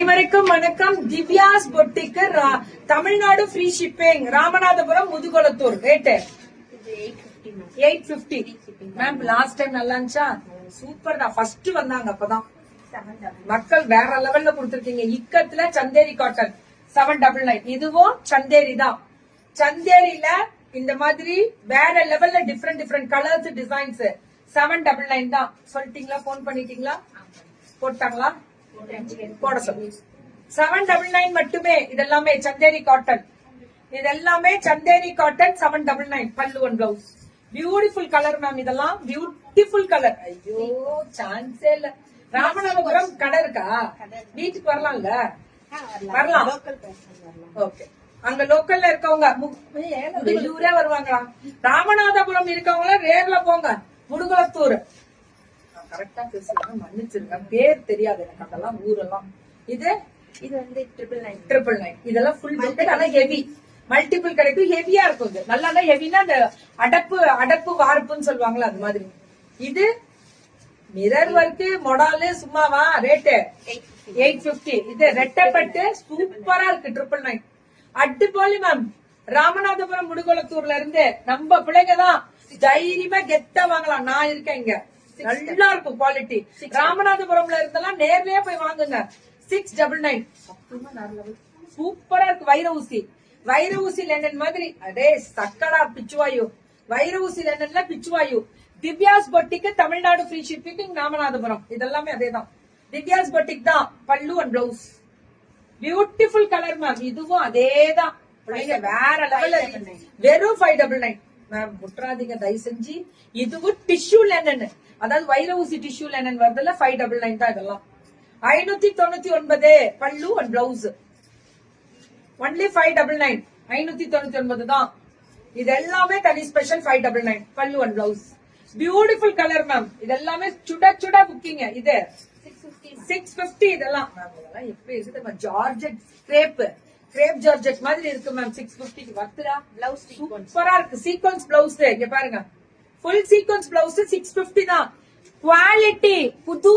அனைவருக்கும் வணக்கம். Divya's boutique Tamil Nadu free shipping. Ramanathapuram Mudukulathur. Rate 850 ma'am. Last time நல்லா இருந்துச்சா? சூப்பர் தான். ஃபர்ஸ்ட் வந்தாங்க அப்பதான் மக்கள் வேற லெவல்ல கொடுத்திருக்கீங்க. இக்கத்துல சந்தேரி காட்டன் 799. இதுவும் சந்தேரி தான். சந்தேரியில இந்த மாதிரி வேற லெவல்ல டிஃபரெண்ட் கலர்ஸ் டிசைன்ஸ் 799 தான். சொல்லிட்டீங்களா? போன் பண்ணிட்டீங்களா? போட்டாங்களா? போட சொல்லு. 799 மட்டுமே. இதெல்லாமே சந்தேரி காட்டன். இதெல்லாமே சந்தேரி காட்டன் 799. பல்லு one blouse. Beautiful colour ma'am. இதெல்லாம் பியூட்டிஃபுல் கலர். ஐயோ சான்ஸே இல்ல. ராமநாதபுரம் கடை இருக்கா? வீட்டுக்கு வரலாம்ல? வரலாம். ஓகே. அங்க லோக்கல்ல இருக்கவங்க வெளியூரே வருவாங்களா? ராமநாதபுரம் இருக்கவங்க ரேர்ல போங்க. முடுகுளத்தூர். கரெக்டா பேசுறாங்க, மன்னிச்சிருங்க. பேர் தெரியாது எனக்கு அதெல்லாம் ஊரெல்லாம். இது வந்து 999. இதெல்லாம் ஃபுல் பில்டட். ஆனா ஹெவி மல்டிபிள் கிடைக்கும். ஹெவியா இருக்கும். இது நல்லா ஹெவினா அந்த அடப்பு வார்ப்புன்னு சொல்லுவாங்களா அது மாதிரி. இது மிரர் ஒர்க் மொடாலு சும்மாவா? ரேட்டு 850. இது ரெட்டப்பட்டு சூப்பரா இருக்கு. 999. அட்டுப்போலி மேம். ராமநாதபுரம் முடுகுளத்தூர்ல இருந்து நம்ம பிள்ளைங்க தான் தைரியமா கெத்தா வாங்கலாம். நான் இருக்கேன் இங்க. நல்லா இருக்கும் குவாலிட்டி. ராமநாதபுரம்ல இருந்தெல்லாம் நேர்லயே போய் வாங்குங்க. 699. சூப்பரா இருக்கு. வைர ஊசி லெனன் மாதிரி. அடே சக்கடா பிச்சுவாயு. வைர ஊசி லெனன்ல பிச்சுவாயு. Divya's boutique Tamil Nadu free shipping. Ramanathapuram இதெல்லாமே அதேதான். திவ்யாஸ் பொட்டிக் தான். பல்லு and blouse. Beautiful colour ma'am. இதுவும் அதேதான். வேற லெவல்ல. வெறும் 599 மேம். முட்றாதீங்க தயவு செஞ்சு. இதுவும் டிஷ்யூ லெனன், அதாவது வைர ஊசி டிஷ்யூ லெனன் வருதுல. 599 தான். இதெல்லாம் 599. பல்லு அண்ட் பிளவுஸ். ஒன்லி 599. 599 தான். இது எல்லாமே தனி ஸ்பெஷல். 599 பல்லு and blouse. Beautiful colour ma'am. இதெல்லாமே சுட புக்கிங்க. இது 650. இதெல்லாம் இதெல்லாம் எப்படி இருக்கு? ஜார்ஜெட் கிரேப் ஜார்ஜெட் மாதிரி இருக்கு மேம். 650 வர்த்துடா. பிளவுஸ் சூப்பரா இருக்கு. Sequence blouse. இங்க பாருங்க, ஃபுல் சீக்வன்ஸ் பிளவுஸ் 650 தான். குவாலிட்டி புது